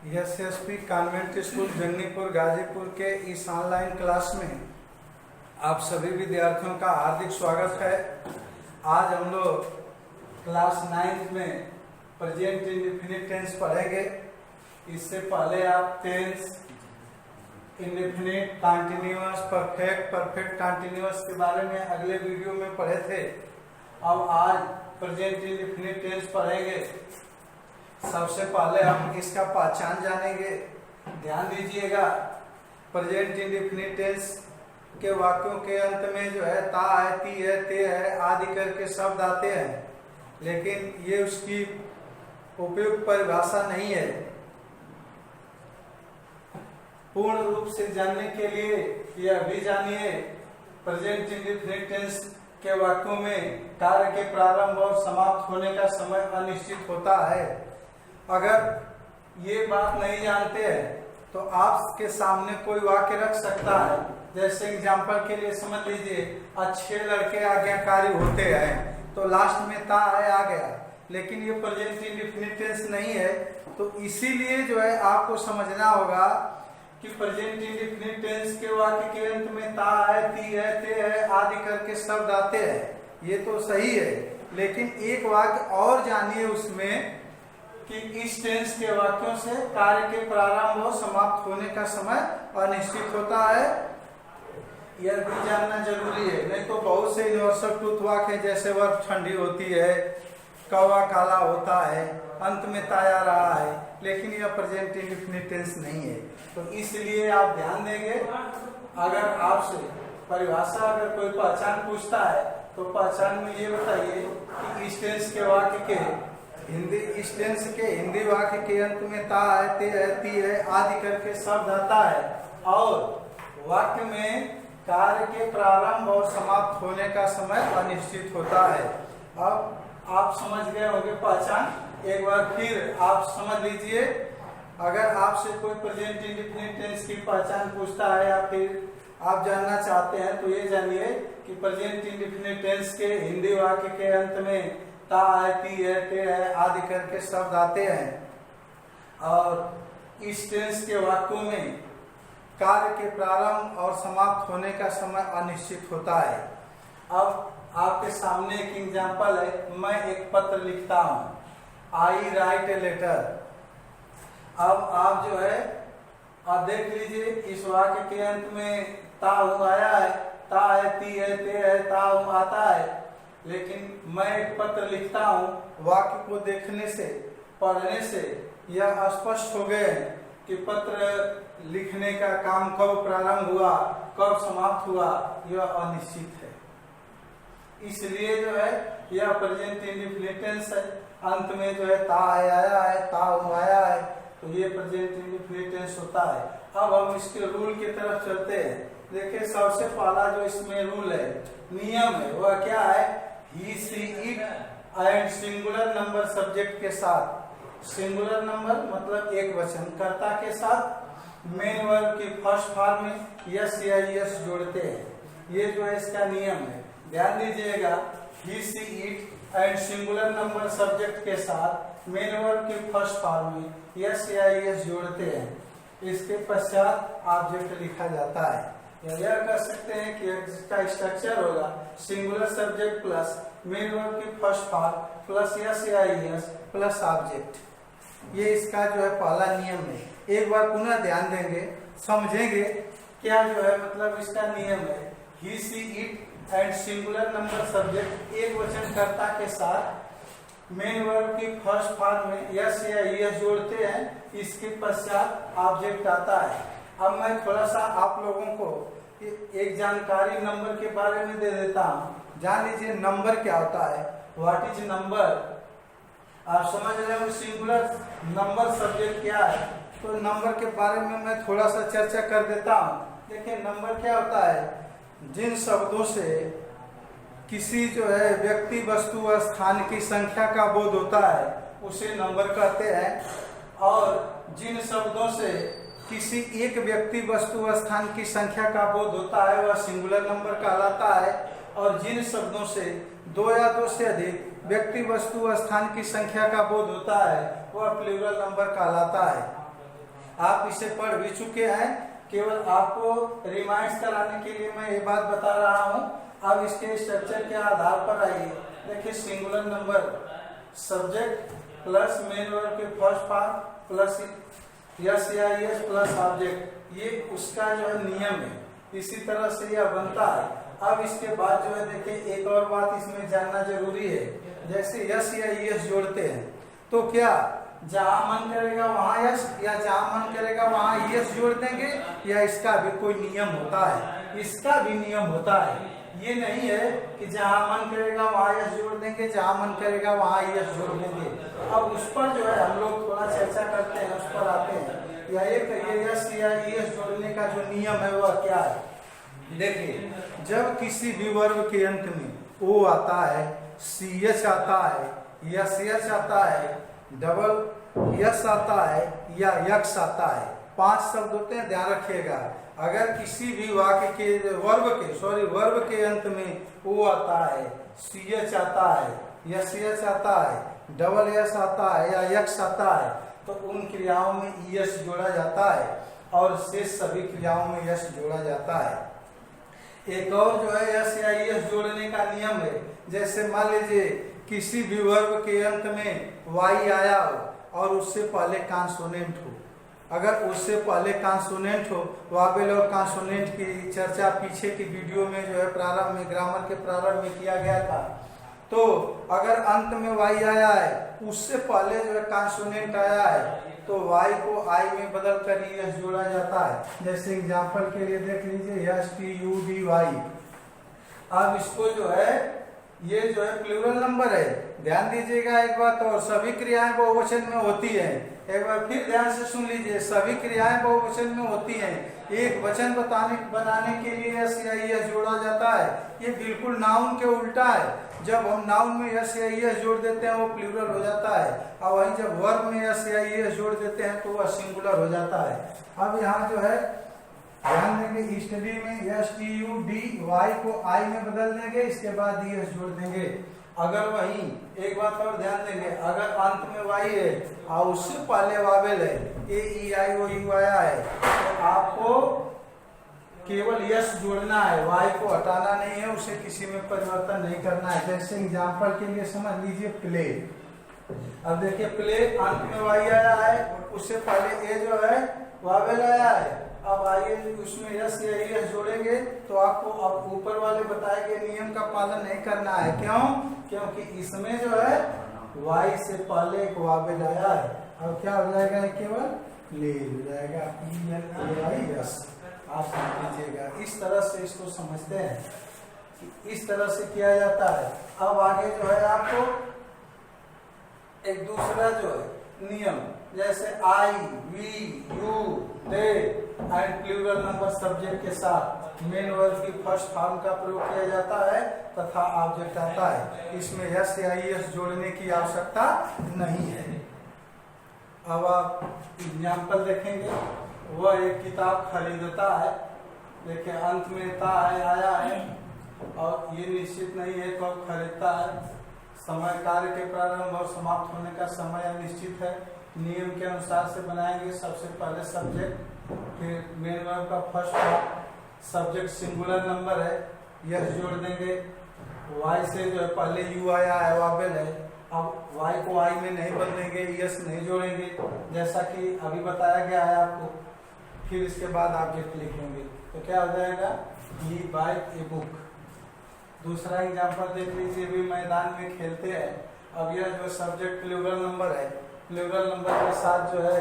SSP convent school Jangipur Ghazipur के इस online class में आप सभी विद्यार्थियों का हार्दिक स्वागत है। आज हम लोग क्लास 9th में प्रेजेंट इंडेफिनिट टेंस पढ़ेंगे। इससे पहले आप tense, indefinite, continuous, perfect, perfect continuous के बारे में अगले वीडियो में पढ़े थे। अब आज प्रेजेंट इंडेफिनिट टेंस पढ़ेंगे। सबसे पहले हम इसका पहचान जानेंगे। ध्यान दीजिएगा, प्रेजेंट इंडेफिनिट टेंस के वाक्यों के अंत में जो है ता है, ती है, ते है आदि करके शब्द आते हैं, लेकिन ये उसकी उपयुक्त परिभाषा नहीं है। पूर्ण रूप से जानने के लिए यह भी जानिए, प्रेजेंट इंडेफिनिट टेंस के वाक्यों में कार्य के प्रारंभ और समाप्त होने का समय अनिश्चित होता है। अगर ये बात नहीं जानते हैं तो आपके सामने कोई वाक्य रख सकता है। जैसे एग्जाम्पल के लिए समझ लीजिए, अच्छे लड़के आज्ञाकारी होते हैं, तो लास्ट में ता है आ गया, लेकिन ये प्रेजेंट इंडेफिनिट टेंस नहीं है। तो इसीलिए जो है आपको समझना होगा कि प्रेजेंट इंडेफिनिट टेंस के वाक्य के अंत में ता है, ती है, ते है आदि करके शब्द आते हैं। ये तो सही है, लेकिन एक वाक्य और जानिए उसमें कि इस टेंस के वाक्यों से कार्य के प्रारंभ और समाप्त होने का समय अनिश्चित होता है। यह भी जानना जरूरी है, नहीं तो बहुत से यूनिवर्सल ट्रूथ वाक्य हैं, जैसे वर्ब ठंडी होती है, कौवा काला होता है, अंत में ताया रहा है, लेकिन यह प्रेजेंट इंडेफिनिट टेंस नहीं है। तो इसलिए आप ध्यान देंगे, अगर आपसे परिभाषा अगर कोई पहचान पूछता है तो पहचान में ये बताइए कि इस टेंस के वाक्य के इस टेंस के हिंदी वाक्य के अंत में ता है, ते है, ती है आदि करके शब्द आता है, और वाक्य में कार्य के प्रारंभ और समाप्त होने का समय अनिश्चित होता है। अब आप समझ गए होंगे पहचान। एक बार फिर आप समझ लीजिए, अगर आपसे कोई प्रेजेंट इंडेफिनिट टेंस की पहचान पूछता है या फिर आप जानना चाहते हैं तो ये जानिए कि प्रेजेंट इंडेफिनिट टेंस के हिंदी वाक्य के अंत में ता है, ती है, ते है आदि करके शब्द आते हैं, और इस टेंस के वाक्यों में कार्य के प्रारंभ और समाप्त होने का समय अनिश्चित होता है। अब आपके सामने एक एग्जांपल है, मैं एक पत्र लिखता हूँ, आई राइट ए लेटर। अब आप जो है आप देख लीजिए, इस वाक्य के अंत में ता हूँ आया है, ता है, ती है, ते है, ता हूँ आता है, लेकिन मैं एक पत्र लिखता हूँ। वाक्य को देखने से, पढ़ने से यह स्पष्ट हो गए कि पत्र लिखने का काम कब प्रारंभ हुआ, कब समाप्त हुआ, यह अनिश्चित है। इसलिए जो है यह प्रेजेंट इंडेफिनिट टेंस है। अंत में जो है ता है आया है, ता हूँ आया है, तो ये प्रेजेंट इंडेफिनिट टेंस होता है। अब हम इसके रूल की तरफ चलते हैं। देखिए, सबसे पहला जो इसमें रूल है, नियम है, वह क्या है? He, she, it and singular number subject के साथ, सिंगुलर नंबर मतलब एक वचन कर्ता के साथ मेन वर्ब की फर्स्ट फॉर्म में यस या यस जोड़ते हैं। ये जो है इसका नियम है। ध्यान दीजिएगा, he, she, it and singular number subject के साथ मेन वर्ब की फर्स्ट फॉर्म में यस या यस जोड़ते हैं। इसके पश्चात ऑब्जेक्ट लिखा जाता है। यह कर सकते हैं कि इसका स्ट्रक्चर होगा singular subject plus main verb की फर्स्ट फॉर्म प्लस यस या यस प्लस ऑब्जेक्ट। ये इसका जो है पहला नियम है। एक बार पुनः ध्यान देंगे, समझेंगे क्या जो है मतलब इसका नियम है। He, she, it and singular number subject एक वचन कर्ता के साथ मेन वर्ब की फर्स्ट फॉर्म में यस या यस जोड़ते हैं। इसके पश्चात ऑब्जेक्ट आता है। अब मैं थोड़ा सा आप लोगों को एक जानकारी नंबर के बारे में दे देता हूँ। जान लीजिए नंबर क्या होता है, व्हाट इज नंबर। आप समझ रहे हो सिंगुलर नंबर सब्जेक्ट क्या है, तो नंबर के बारे में मैं थोड़ा सा चर्चा कर देता हूँ। देखिए, नंबर क्या होता है? जिन शब्दों से किसी जो है व्यक्ति, वस्तु व स्थान की संख्या का बोध होता है उसे नंबर कहते हैं, और जिन शब्दों से किसी एक व्यक्ति, वस्तु व स्थान की संख्या का बोध होता है वह सिंगुलर नंबर कहलाता है, और जिन शब्दों से दो या दो से अधिक व्यक्ति, वस्तु व स्थान की संख्या का बोध होता है वह प्लूरल नंबर कहलाता है। आप इसे पढ़ भी चुके हैं, केवल आपको रिमाइंड कराने के लिए मैं ये बात बता रहा हूँ। अब इसके स्ट्रक्चर के आधार पर आइए, देखिए singular number subject plus main verb के फर्स्ट फॉर्म प्लस यस या यस प्लस ऑब्जेक्ट, ये उसका जो है नियम है, इसी तरह से यह बनता है। अब इसके बाद जो है देखिए एक और बात इसमें जानना जरूरी है, जैसे यस या यस जोड़ते हैं तो क्या जहां मन करेगा वहां यस या जहां मन करेगा वहां यस जोड़ देंगे, या इसका भी कोई नियम होता है? इसका भी नियम होता है, ये नहीं है कि जहां मन करेगा वहां यस जोड़ देंगे, जहां मन करेगा वहां यस जोड़ देंगे। अब उस पर जो है हम लोग थोड़ा चर्चा करते हैं, उस पर आते हैं। या एक यस या यस जोड़ने का जो नियम है वह क्या है? देखिए, जब किसी भी वर्ब के अंत में ओ आता है, सी एच आता है, यस यस आता है, डबल यस आता है या यक्स आता है, 5 शब्द होते हैं, ध्यान रखिएगा। अगर किसी भी वाक्य के वर्ब के अंत में ओ आता है, सी एच आता है, यस यस आता है, डबल यस आता है या यक्स आता है, तो उन क्रियाओं में यस जोड़ा जाता है और शेष सभी क्रियाओं में यस जोड़ा जाता है। एक और जो है यस या यस जोड़ने का नियम है, जैसे मान लीजिए किसी भी वर्ब के अंत में वाई आया हो और उससे पहले कॉन्सोनेंट हो, अगर उससे पहले कॉन्सोनेंट हो, वावेल और कॉन्सोनेंट की चर्चा पीछे की वीडियो में जो है प्रारंभ में, ग्रामर के प्रारंभ में किया गया था। तो अगर अंत में वाई आया है, उससे पहले जो है कॉन्सोनेंट आया है, तो वाई को आई में बदल कर यस जोड़ा जाता है। जैसे एग्जांपल के लिए देख लीजिए S T U D Y. अब इसको जो है ये जो है प्लूरल नंबर है, ध्यान दीजिएगा एक बात, और सभी क्रियाएं बहुवचन में होती हैं। एक बार फिर ध्यान से सुन लीजिए, सभी क्रियाएं बहुवचन में होती हैं। एक वचन बनाने के लिए यस या यस जोड़ा जाता है, ये बिल्कुल नाउन के उल्टा है। जब हम नाउन में यस या यस जोड़ देते हैं वो प्लूरल हो जाता है, और वहीं जब वर्ब में यस या यस जोड़ देते हैं तो वह सिंगुलर हो जाता है। अब यहाँ जो है ध्यान देंगे, स्टडी में S T U D Y को आई में बदल देंगे, इसके बाद यस जोड़ देंगे। अगर वहीं एक बात और ध्यान देंगे, अगर अंत में वाई है और उससे पहले वावेल है, ए ई आई ओ यू आया है, तो आपको केवल यस जोड़ना है, वाई को हटाना नहीं है, उसे किसी में परिवर्तन नहीं करना है। जैसे एग्जांपल के लिए समझ लीजिए प्ले। अब देखिए प्ले अंत में वाई आया है, उससे पहले ए जो है वावेल आया है। अब आइए उसमें यस या यस जोड़ेंगे तो आपको अब ऊपर वाले बताए गए नियम का पालन नहीं करना है। क्यों? क्योंकि इसमें जो है वाई से पहले एक वावेल आया है। अब क्या हो जाएगा? केवल प्ले हो जाएगा, यस। आप समझ लीजिएगा, इस तरह से इसको समझते हैं, इस तरह से किया जाता है। अब आगे जो है आपको एक दूसरा जो है नियम, जैसे I, we, you, they and plural number subject के साथ मेन वर्ब की फर्स्ट फॉर्म का प्रयोग किया जाता है तथा ऑब्जेक्ट आता है। इसमें यस या यस जोड़ने की आवश्यकता नहीं है। अब आप एग्जाम्पल देखेंगे, वह एक किताब खरीदता है, देखिए अंत में ता है आया है और ये निश्चित नहीं है कब खरीदता है। समय कार्य के प्रारंभ और समाप्त होने का समय अनिश्चित है। नियम के अनुसार से बनाएंगे, सबसे पहले सब्जेक्ट, फिर मेन वर्ब का first form, subject singular number है, यस जोड़ देंगे। वाई से जो है पहले यू आया है, वावेल है, अब वाई को आई में नहीं बदलेंगे, यस नहीं जोड़ेंगे, जैसा कि अभी बताया गया है आपको। फिर इसके बाद ऑब्जेक्ट लिखेंगे तो क्या हो जाएगा? ही बाय ए बुक। दूसरा एग्जांपल देख लीजिए, भी मैदान में खेलते हैं। अब यह जो सब्जेक्ट प्लूरल नंबर है, प्लूरल नंबर के साथ जो है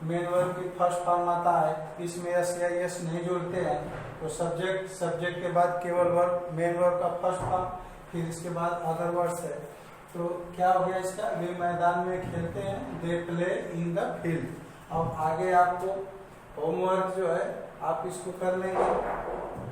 मेन वर्ब की फर्स्ट फॉर्म आता है, इसमें यस या यस नहीं जोड़ते हैं, तो सब्जेक्ट के बाद केवल वर्ब, मेन वर्ब का फर्स्ट फॉर्म, फिर इसके बाद अदर वर्ड्स है। तो क्या हो गया इसका? वे मैदान में खेलते हैं, they play in the field. अब आगे आपको होमवर्क जो है आप इसको कर लेंगे।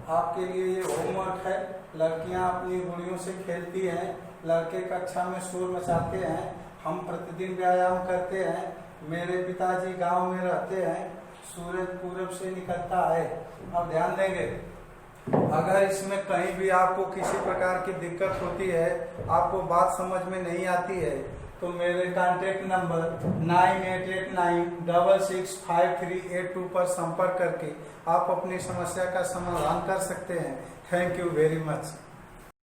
आपके लिए ये होमवर्क है। लड़कियां अपनी गुड़ियों से खेलती हैं, लड़के कक्षा में शोर मचाते हैं, हम प्रतिदिन व्यायाम करते हैं, मेरे पिताजी गांव में रहते हैं, सूरज पूरब से निकलता है। अब ध्यान देंगे, अगर इसमें कहीं भी आपको किसी प्रकार की दिक्कत होती है, आपको बात समझ में नहीं आती है, तो मेरे कॉन्टेक्ट नंबर 9889665382 पर संपर्क करके आप अपनी समस्या का समाधान कर सकते हैं। Thank you very much.